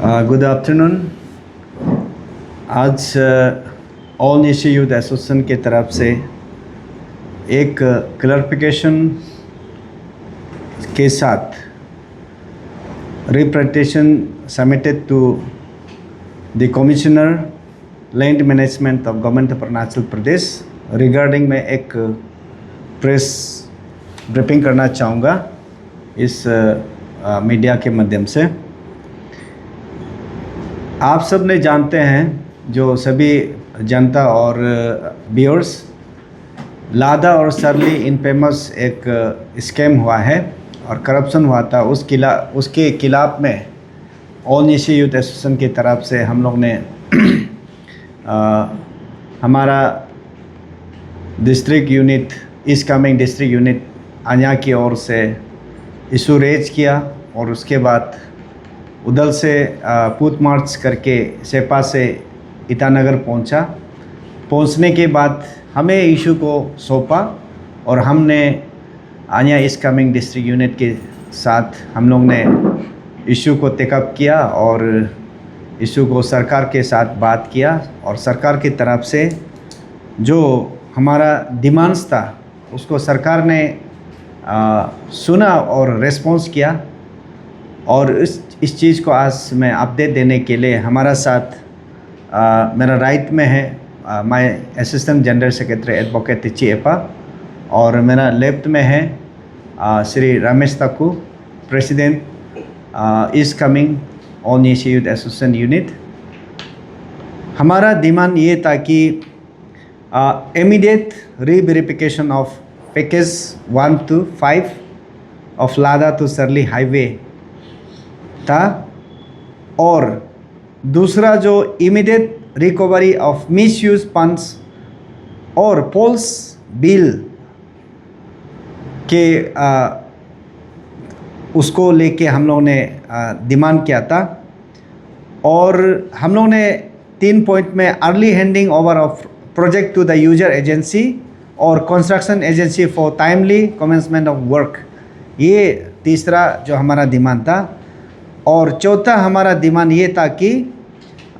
Good afternoon. आज all Asia youth association की तरफ से एक क्लैरिफिकेशन के साथ representation submitted to the commissioner land management of government of Arunachal Pradesh regarding मैं एक प्रेस ब्रीफिंग करना चाहूँगा इस मीडिया के माध्यम से। आप सब ने जानते हैं, जो सभी जनता और व्यूअर्स, लादा और सरली इनफेमस एक स्कैम हुआ है और करप्शन हुआ था। उसके खिलाफ में ऑल एशिया यूथ एसोसिएशन की तरफ से हम लोग ने हमारा district unit, East Kameng district unit अन्या की ओर से इशू रेज किया और उसके बाद उधर से पूत मार्च करके सेपा से ईटानगर पहुंचने के बाद हमें इशू को सौंपा और हमने अन्या ईस्ट कामेंग डिस्ट्रिक्ट यूनिट के साथ हम लोग ने इशू को टेकअप किया और इशू को सरकार के साथ बात किया और सरकार की तरफ से जो हमारा डिमांड्स था उसको सरकार ने सुना और रेस्पॉन्स किया। और इस चीज़ को आज मैं अपडेट देने के लिए हमारा साथ मेरा राइट में है my assistant general secretary advocate Tichi Epa और मेरा लेफ्ट में है Shri Ramesh Takku, president East Kameng all Asia youth association unit. हमारा डिमांड ये था कि immediate reverification of package 1 to 5 of Lada to Sarli highway था और दूसरा जो immediate recovery of misuse funds और पोल्स बिल के उसको लेके हम लोग ने डिमांड किया था। और हम लोग ने 3 पॉइंट में early handing over of project to the user agency और construction agency for timely commencement of work, ये तीसरा जो हमारा डिमांड था। और चौथा हमारा डिमांड ये था कि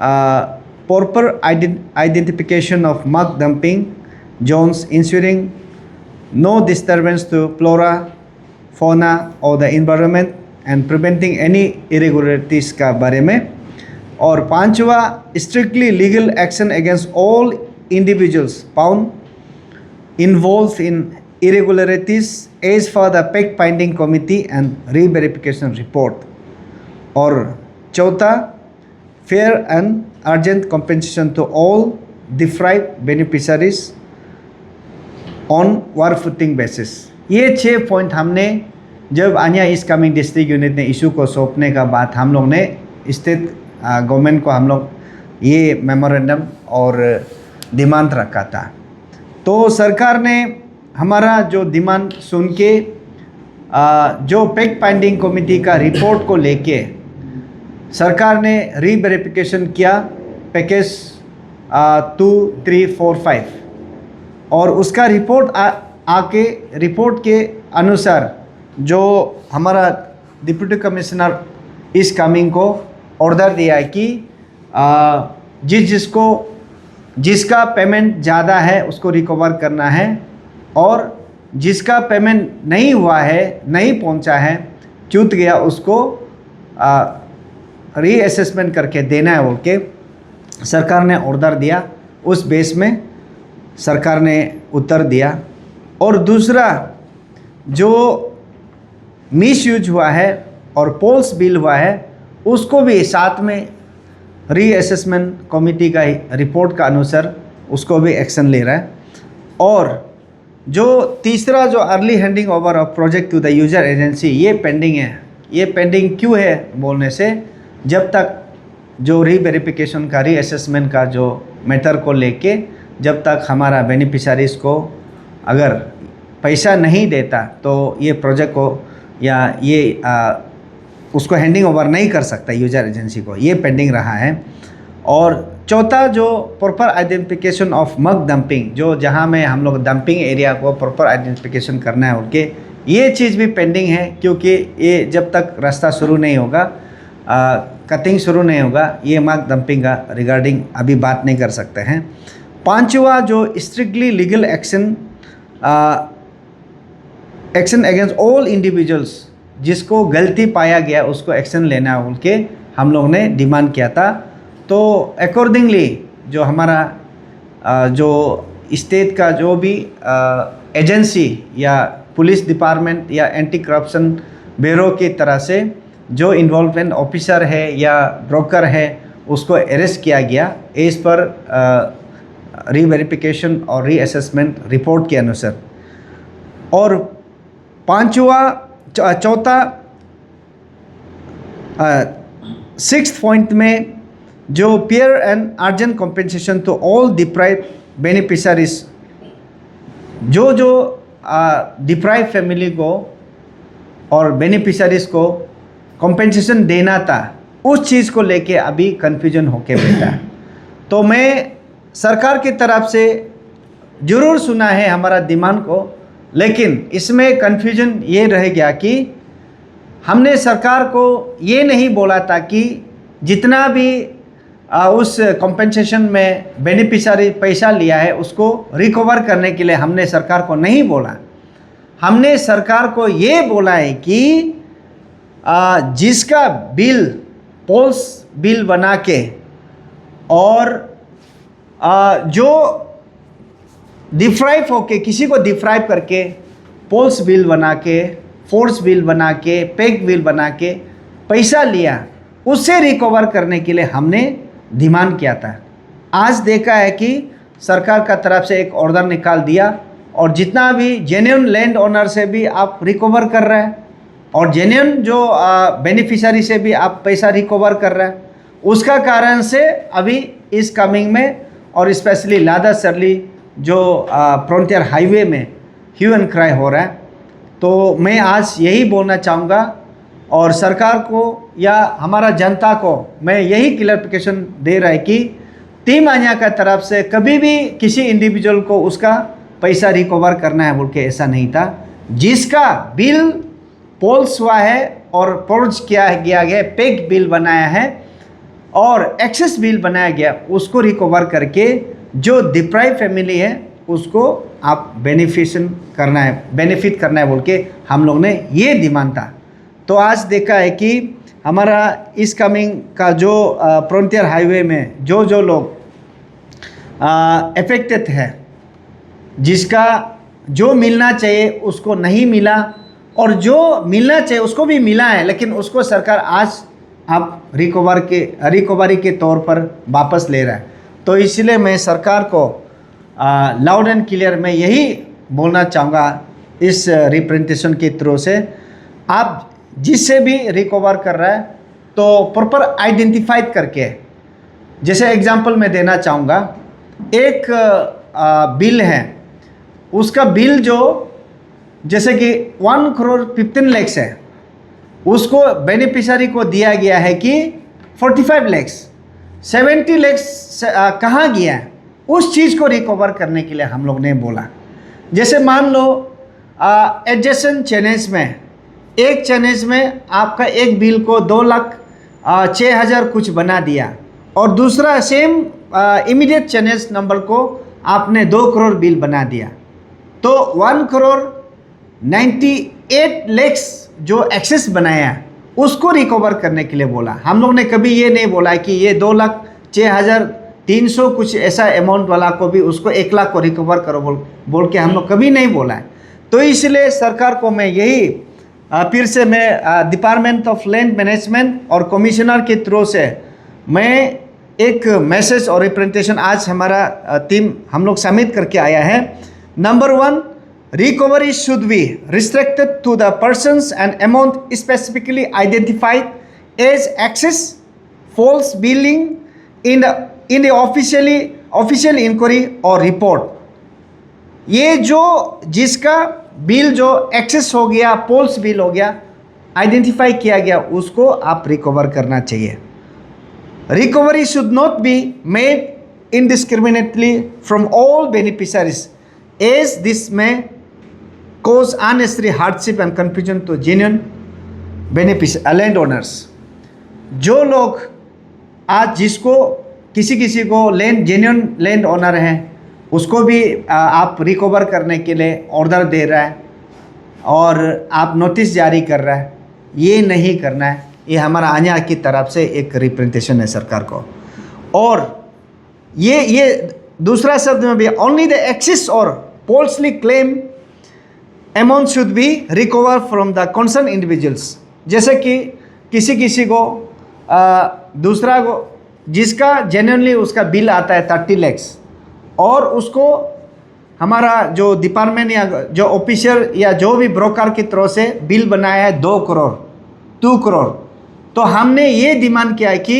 proper identification of muck dumping zones ensuring no disturbance to flora fauna और the environment and preventing any irregularities का बारे में। और पांचवा, strictly legal action against all individuals found involve in irregularities as for the fact finding committee and re-verification report। और चौथा, fair and urgent compensation to all deprived beneficiaries on war footing basis। ये 6 point हमने जब अन्या east Kameng district unit ने issue को सौंपने का बाद हम लोग ने स्टेट गवर्नमेंट को हम लोग ये मेमोरेंडम और डिमांड रखा था। तो सरकार ने हमारा जो डिमांड सुन के जो फैक्ट फाइंडिंग कमेटी का रिपोर्ट को लेके सरकार ने रीवेरिफिकेशन किया पैकेज 2, 3, 4, 5 और उसका रिपोर्ट आके रिपोर्ट के अनुसार जो हमारा डिप्टी कमिश्नर ईस्ट कामेंग को ऑर्डर दिया है कि जिसका पेमेंट ज़्यादा है उसको रिकवर करना है और जिसका पेमेंट नहीं हुआ है, नहीं पहुंचा है, चूक गया, उसको रीअसेसमेंट करके देना है बोल के सरकार ने ऑर्डर दिया। उस बेस में सरकार ने उत्तर दिया। और दूसरा जो मिसयूज हुआ है और पोल्स बिल हुआ है उसको भी साथ में रीअसेसमेंट कमेटी का रिपोर्ट का अनुसार उसको भी एक्शन ले रहा है। और जो तीसरा जो early handing over of project to the user agency, ये पेंडिंग है। ये पेंडिंग क्यों है बोलने से, जब तक जो रीवेरिफिकेशन का, रीअसेसमेंट का जो मैटर को लेके जब तक हमारा बेनिफिशरीज़ को अगर पैसा नहीं देता तो ये प्रोजेक्ट को या ये उसको हैंडिंग ओवर नहीं कर सकता यूजर एजेंसी को, ये पेंडिंग रहा है। और चौथा जो proper identification of muck dumping, जो जहाँ में हम लोग डंपिंग एरिया को प्रॉपर आइडेंटिफिकेशन करना है उनके, ये चीज़ भी पेंडिंग है क्योंकि ये जब तक रास्ता शुरू नहीं होगा कटिंग शुरू नहीं होगा, ये मार्क डंपिंग का रिगार्डिंग अभी बात नहीं कर सकते हैं। पांचवा जो strictly legal action against all individuals, जिसको गलती पाया गया उसको एक्शन लेना बोल के हम लोग ने डिमांड किया था। तो अकॉर्डिंगली जो हमारा जो स्टेट का जो भी एजेंसी या पुलिस डिपार्टमेंट या एंटी करप्शन ब्यूरो की तरह से जो इन्वॉल्वमेंट ऑफिसर है या ब्रोकर है उसको अरेस्ट किया गया एज पर रीवेरिफिकेशन और रीअसेसमेंट रिपोर्ट के अनुसार। और चौथा 6th पॉइंट में जो fair and urgent compensation to all deprived beneficiaries, जो डिप्राइव फैमिली को और बेनिफिशरीज को कॉम्पेंसेशन देना था, उस चीज़ को लेके अभी कन्फ्यूजन होके बैठा है। तो मैं सरकार की तरफ से ज़रूर सुना है हमारा डिमांड को, लेकिन इसमें कन्फ्यूजन ये रह गया कि हमने सरकार को ये नहीं बोला था कि जितना भी उस कॉम्पेंसेशन में बेनिफिशरी पैसा लिया है उसको रिकवर करने के लिए हमने सरकार को नहीं बोला। हमने सरकार को ये बोला है कि जिसका बिल पोल्स बिल बना के और जो डिफ्राइव होके किसी को डिफ्राइव करके पोल्स बिल बना के, फोर्स बिल बना के, पेग बिल बना के पैसा लिया, उससे रिकवर करने के लिए हमने डिमांड किया था। आज देखा है कि सरकार का तरफ से एक ऑर्डर निकाल दिया और जितना भी जेन्युइन लैंड ओनर से भी आप रिकवर कर रहे हैं और जेन्युइन जो बेनिफिशरी से भी आप पैसा रिकवर कर रहे हैं, उसका कारण से अभी इस कमिंग में और स्पेशली लादा सरली जो फ्रंटियर हाईवे में ह्यू एंड क्राई हो रहा है। तो मैं आज यही बोलना चाहूँगा और सरकार को या हमारा जनता को मैं यही क्लैरिफिकेशन दे रहा है कि टीम आन्या का तरफ से कभी भी किसी इंडिविजुअल को उसका पैसा रिकवर करना है बोल के ऐसा नहीं था। जिसका बिल पोल्स हुआ है और पोल्स किया गया पेग बिल बनाया है और एक्सेस बिल बनाया गया, उसको रिकवर करके जो डिप्राइव फैमिली है उसको आप बेनिफिट करना है बोल के हम लोग ने ये डिमांड था। तो आज देखा है कि हमारा इस कमिंग का जो फ्रंटियर हाईवे में जो लोग अफेक्टेड है, जिसका जो मिलना चाहिए उसको नहीं मिला और जो मिलना चाहिए उसको भी मिला है, लेकिन उसको सरकार आज आप रिकवरी के तौर पर वापस ले रहा है। तो इसलिए मैं सरकार को लाउड एंड क्लियर मैं यही बोलना चाहूँगा इस रिप्रेजेंटेशन के थ्रू से, आप जिससे भी रिकवर कर रहा है तो प्रॉपर आइडेंटिफाइड करके, जैसे एग्जांपल मैं देना चाहूँगा, एक बिल है, उसका बिल जो जैसे कि 1,15 लाख है, उसको बेनिफिशरी को दिया गया है कि 45 लाख, 70 लाख कहाँ गया है, उस चीज़ को रिकवर करने के लिए हम लोग ने बोला। जैसे मान लो एडजेसेंट चैनल्स में, एक चैनल्स में आपका एक बिल को 2,06,000 कुछ बना दिया और दूसरा सेम इमीडिएट चैनल्स नंबर को आपने 2 करोड़ बिल बना दिया, तो 1,98 लाख जो एक्सेस बनाया उसको रिकवर करने के लिए बोला। हम लोग ने कभी ये नहीं बोला कि ये 2,06,300 कुछ ऐसा अमाउंट वाला को भी उसको 1 लाख को रिकवर करो बोल के हम लोग कभी नहीं बोला है। तो इसलिए सरकार को मैं यही फिर से मैं डिपार्टमेंट ऑफ लैंड मैनेजमेंट और कमिश्नर के थ्रू से मैं एक मैसेज और रिप्रेजेंटेशन आज हमारा टीम हम लोग सबमिट करके आया है। Number 1, recovery should be restricted to the persons and amount specifically identified as excess false billing in the official inquiry or report। ये जो जिसका बिल जो एक्सेस हो गया, पोल्स बिल हो गया, आइडेंटिफाई किया गया, उसको आप रिकवर करना चाहिए। Recovery should not be made indiscriminately from all beneficiaries as this में cause unnecessary hardship and confusion to genuine lend owners। जो लोग आज जिसको किसी किसी को लैंड जेन्युइन लैंड ओनर है उसको भी आप रिकवर करने के लिए ऑर्डर दे रहा है और आप नोटिस जारी कर रहा है, ये नहीं करना है। ये हमारा आन्या की तरफ से एक रिप्रेजेंटेशन है सरकार को। और ये दूसरा शब्द में भी ओनली द एक्सिस और falsely claim amount should be recovered from the concerned individuals। जैसे कि किसी को दूसरा को जिसका जेन्युइनली उसका बिल आता है 30 लाख और उसको हमारा जो डिपार्टमेंट या जो ऑफिसर या जो भी ब्रोकर की तरफ से बिल बनाया है 2 करोड़, तो हमने ये डिमांड किया है कि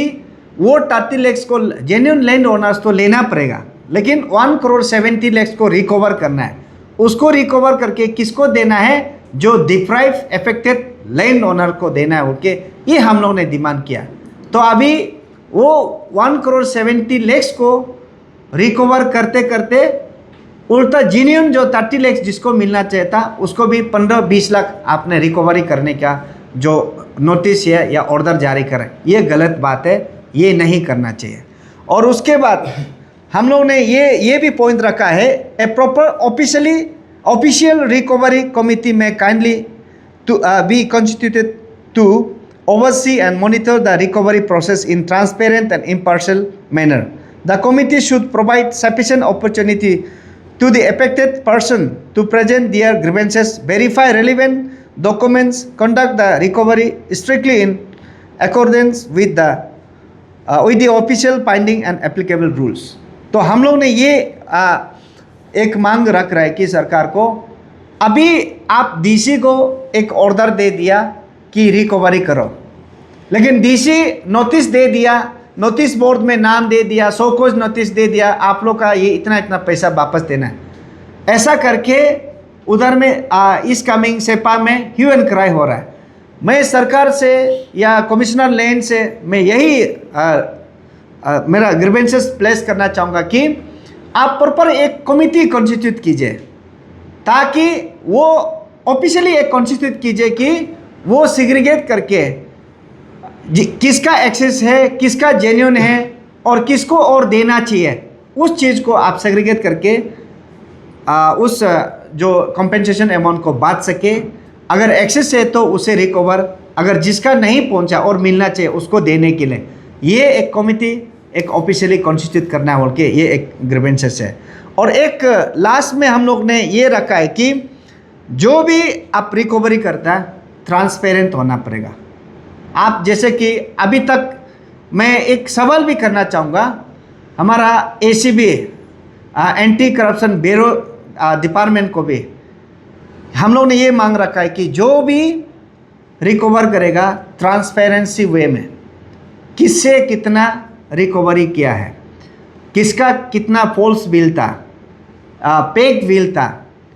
वो 30 लाख को जेन्युइन लैंड ओनर्स तो लेना पड़ेगा, लेकिन 1,70 लाख को रिकवर करना है। उसको रिकवर करके किसको देना है? जो डिप्राइव अफेक्टेड लैंड ओनर को देना है उनके, ये हम लोग ने डिमांड किया। तो अभी वो 1,70 लाख को रिकवर करते करते उल्टा जेन्युइन जो 30 लाख जिसको मिलना चाहिए था उसको भी 15-20 लाख आपने रिकवरी करने का जो नोटिस है या ऑर्डर जारी करें, ये गलत बात है, ये नहीं करना चाहिए। और उसके बाद हम लोग ने ये भी पॉइंट रखा है, a proper official recovery committee में kindly to be constituted to oversee and monitor the recovery process in transparent and impartial manner. The committee should provide sufficient opportunity to the affected person to present their grievances, verify relevant documents, conduct the recovery strictly in accordance with the official finding and applicable rules. तो हम लोग ने ये एक मांग रख रहा है कि सरकार को, अभी आप डीसी को एक ऑर्डर दे दिया कि रिकवरी करो, लेकिन डीसी नोटिस दे दिया, नोटिस बोर्ड में नाम दे दिया, शोकॉज नोटिस दे दिया, आप लोग का ये इतना पैसा वापस देना है। ऐसा करके उधर में इस कमिंग सेपा में ह्यू एंड क्राई हो रहा है। मैं सरकार से या कमिश्नर लैंड से मैं यही मेरा ग्रीवेंसेस प्लेस करना चाहूँगा कि आप प्रॉपर एक कमिटी कॉन्स्टिट्यूट कीजिए, ताकि वो ऑफिशियली एक कॉन्स्टिट्यूट कीजिए कि वो सिग्रीगेट करके किसका एक्सेस है, किसका जेन्युइन है और किसको और देना चाहिए, उस चीज़ को आप सेग्रीगेट करके उस जो कंपेंसेशन अमाउंट को बांट सके। अगर एक्सेस है तो उसे रिकवर, अगर जिसका नहीं पहुंचा और मिलना चाहिए उसको देने के लिए ये एक कमिटी एक ऑफिशियली कॉन्स्टिट्यूट करना बोल के ये एक ग्रीवेंसेस है। और एक लास्ट में हम लोग ने ये रखा है कि जो भी आप रिकवरी करता है ट्रांसपेरेंट होना पड़ेगा। आप जैसे कि अभी तक मैं एक सवाल भी करना चाहूँगा, हमारा ACB anti corruption bureau department को भी हम लोग ने ये मांग रखा है कि जो भी रिकवर करेगा ट्रांसपेरेंसी वे में, किससे कितना रिकवरी किया है, किसका कितना फॉल्स बिल था, पेड बिल था,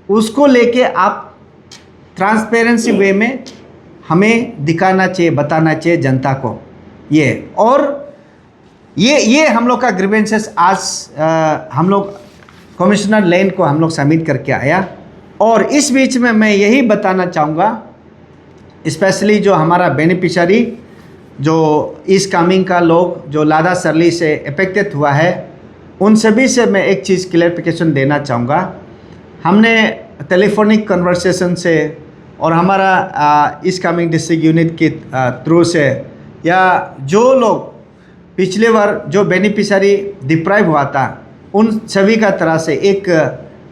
उसको लेके आप ट्रांसपेरेंसी वे में हमें दिखाना चाहिए, बताना चाहिए जनता को ये। और ये हम लोग का ग्रीवेंसेस आज हम लोग कमिश्नर लैंड को हम लोग सबमिट करके आया। और इस बीच में मैं यही बताना चाहूँगा, स्पेशली जो हमारा बेनिफिशियरी जो इस कमिंग का लोग जो लादा सरली से अफेक्टेड हुआ है, उन सभी से मैं एक चीज़ क्लैरिफिकेशन देना चाहूँगा। हमने टेलीफोनिक कन्वर्सेशन से और हमारा इस कमिंग डिस्ट्रिक्ट यूनिट के थ्रू से या जो लोग पिछले बार जो बेनिफिशियरी डिप्राइव हुआ था उन सभी का तरह से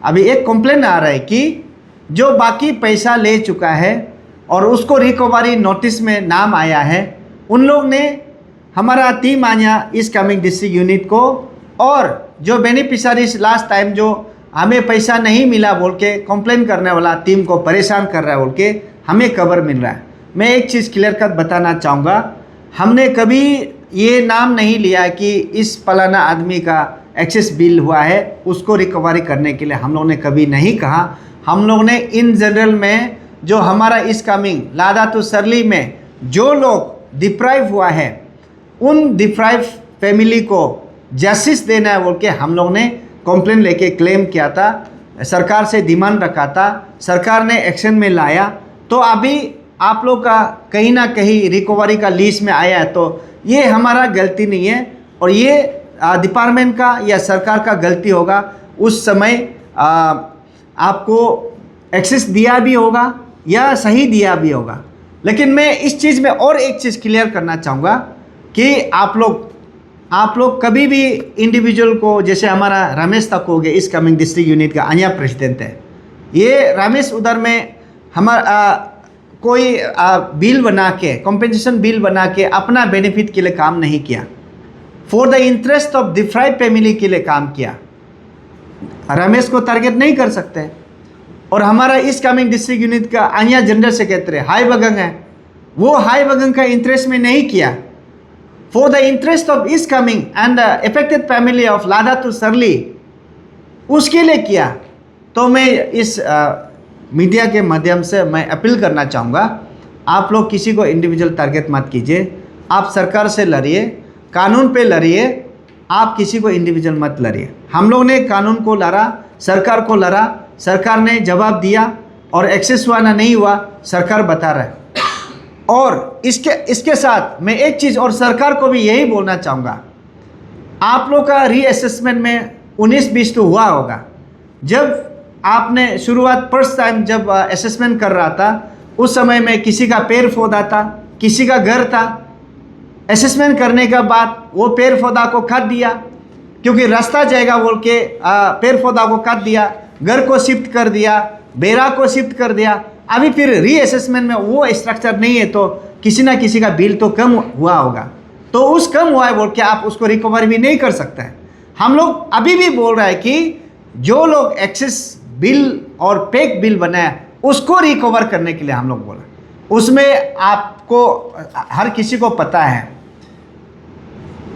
अभी एक कंप्लेन आ रहा है कि जो बाकी पैसा ले चुका है और उसको रिकवरी नोटिस में नाम आया है, उन लोग ने हमारा टीम आया इस कमिंग डिस्ट्रिक्ट यूनिट को, और जो बेनिफिशियरीज लास्ट टाइम जो हमें पैसा नहीं मिला बोल के कंप्लेन करने वाला टीम को परेशान कर रहा है बोल के हमें खबर मिल रहा है। मैं एक चीज़ क्लियर कट बताना चाहूँगा, हमने कभी ये नाम नहीं लिया है कि इस फलाना आदमी का एक्सेस बिल हुआ है उसको रिकवरी करने के लिए हम लोग ने कभी नहीं कहा। हम लोग ने इन जनरल में जो हमारा इस कमिंग लादा तो सरली में जो लोग डिप्राइव हुआ है उन डिप्राइव फैमिली को जस्टिस देना है बोल के हम लोग ने कंप्लेन लेके क्लेम किया था, सरकार से डिमांड रखा था, सरकार ने एक्शन में लाया। तो अभी आप लोग का कहीं ना कहीं रिकवरी का लिस्ट में आया है, तो ये हमारा गलती नहीं है, और ये डिपार्टमेंट का या सरकार का गलती होगा। उस समय आपको एक्सेस दिया भी होगा या सही दिया भी होगा। लेकिन मैं इस चीज़ में और एक चीज़ क्लियर करना चाहूँगा कि आप लोग कभी भी इंडिविजुअल को, जैसे हमारा रमेश तक हो गया, इस कमिंग डिस्ट्रिक्ट यूनिट का अन्य प्रेसिडेंट है, ये रमेश उधर में हमारा कोई बिल बना के, कॉम्पेंसेशन बिल बना के अपना बेनिफिट के लिए काम नहीं किया, for the interest of deprived family के लिए काम किया। रमेश को टारगेट नहीं कर सकते। और हमारा इस कमिंग डिस्ट्रिक्ट यूनिट का अन्य जनरल सेक्रेटरी हाई बगंग है, वो हाई बगंग का इंटरेस्ट में नहीं किया, फॉर द इंटरेस्ट ऑफ इस coming and affected family of Lada to सरली, उसके लिए किया। तो मैं इस मीडिया के माध्यम से मैं अपील करना चाहूँगा, आप लोग किसी को इंडिविजुअल टारगेट मत कीजिए। आप सरकार से लड़िए, कानून पे लड़िए, आप किसी को इंडिविजुअल मत लड़िए। हम लोग ने कानून को लड़ा, सरकार को लड़ा, सरकार ने जवाब दिया, और एक्सेस हुआ ना नहीं हुआ सरकार बता रहा है। और इसके साथ मैं एक चीज़ और सरकार को भी यही बोलना चाहूँगा, आप लोग का रीअसेसमेंट में 19-20 तो हुआ होगा। जब आपने शुरुआत फर्स्ट टाइम जब असेसमेंट कर रहा था, उस समय में किसी का पेड़ पौधा था, किसी का घर था। असेसमेंट करने के बाद वो पेड़ पौधा को काट दिया, क्योंकि रास्ता जाएगा बोल के पेड़ पौधा को काट दिया, घर को शिफ्ट कर दिया, बेरा को शिफ्ट कर दिया। अभी फिर रीअसेसमेंट में वो स्ट्रक्चर नहीं है, तो किसी ना किसी का बिल तो कम हुआ होगा, तो उस कम हुआ है बोल के आप उसको रिकवर भी नहीं कर सकते हैं। हम लोग अभी भी बोल रहे हैं कि जो लोग एक्सेस बिल और पेक बिल बनाया उसको रिकवर करने के लिए हम लोग बोला। उसमें आपको हर किसी को पता है,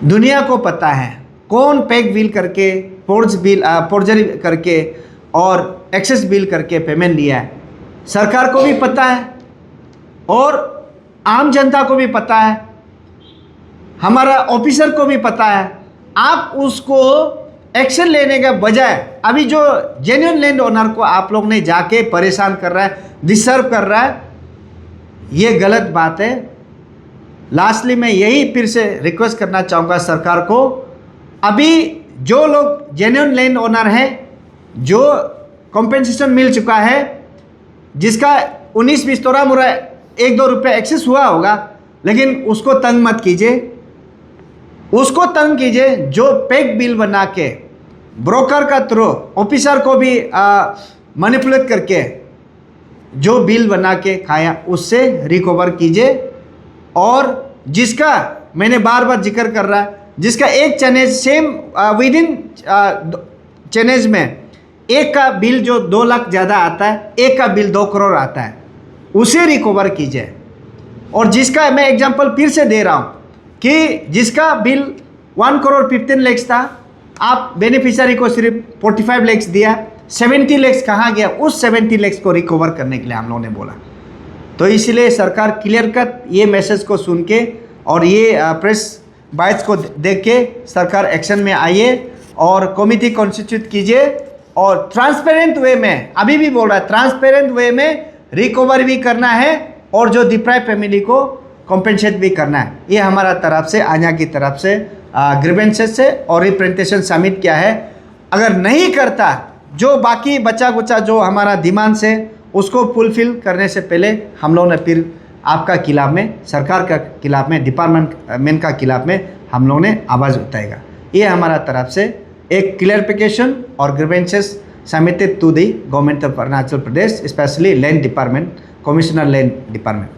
दुनिया को पता है कौन पेक बिल करके, फोर्जरी करके और एक्सेस बिल करके पेमेंट लिया है। सरकार को भी पता है और आम जनता को भी पता है, हमारा ऑफिसर को भी पता है। आप उसको एक्शन लेने के बजाय अभी जो जेन्युइन लैंड ओनर को आप लोग ने जाके परेशान कर रहा है, डिस्टर्ब कर रहा है, ये गलत बात है। लास्टली मैं यही फिर से रिक्वेस्ट करना चाहूँगा सरकार को, अभी जो लोग जेन्युइन लैंड ओनर हैं, जो कॉम्पेंसेशन मिल चुका है, जिसका 19-20 थोड़ा मोड़ा 1-2 रुपये एक्सेस हुआ होगा, लेकिन उसको तंग मत कीजिए। उसको तंग कीजिए जो पेक बिल बना के ब्रोकर का थ्रू ऑफिसर को भी मैनिपुलेट करके जो बिल बना के खाया, उससे रिकवर कीजिए। और जिसका मैंने बार बार जिक्र कर रहा है, जिसका एक चैनेज सेम विद इन चैनेज में एक का बिल जो 2 लाख ज़्यादा आता है, एक का बिल 2 करोड़ आता है, उसे रिकवर कीजिए। और जिसका मैं एग्जांपल फिर से दे रहा हूँ कि जिसका बिल 1 करोड़ 15 लाख था, आप बेनिफिशियरी को सिर्फ 45 लाख दिया, 70 लाख कहाँ गया? उस 70 लाख को रिकवर करने के लिए हम लोगों ने बोला। तो इसलिए सरकार क्लियर कट ये मैसेज को सुन के और ये प्रेस बाइट्स को देख के सरकार एक्शन में आइए और कमिटी कॉन्स्टिट्यूट कीजिए और ट्रांसपेरेंट वे में, अभी भी बोल रहा है, ट्रांसपेरेंट वे में रिकवर भी करना है और जो डिप्राइव फैमिली को कॉम्पेंसेट भी करना है। ये हमारा तरफ से, आन्या की तरफ से ग्रीवेंसेस से और रिप्रेजेंटेशन सबमिट किया है। अगर नहीं करता, जो बाकी बचा कुचा जो हमारा डिमांड से, उसको फुलफिल करने से पहले हम लोग ने फिर आपका खिलाफ में, सरकार का खिलाफ में, डिपार्टमेंट का खिलाफ में हम लोग ने आवाज़ उठाएगा। ये हमारा तरफ से एक क्लियरिफिकेशन और grievances submitted to the government of Arunachal Pradesh, specially land department, commissioner land department.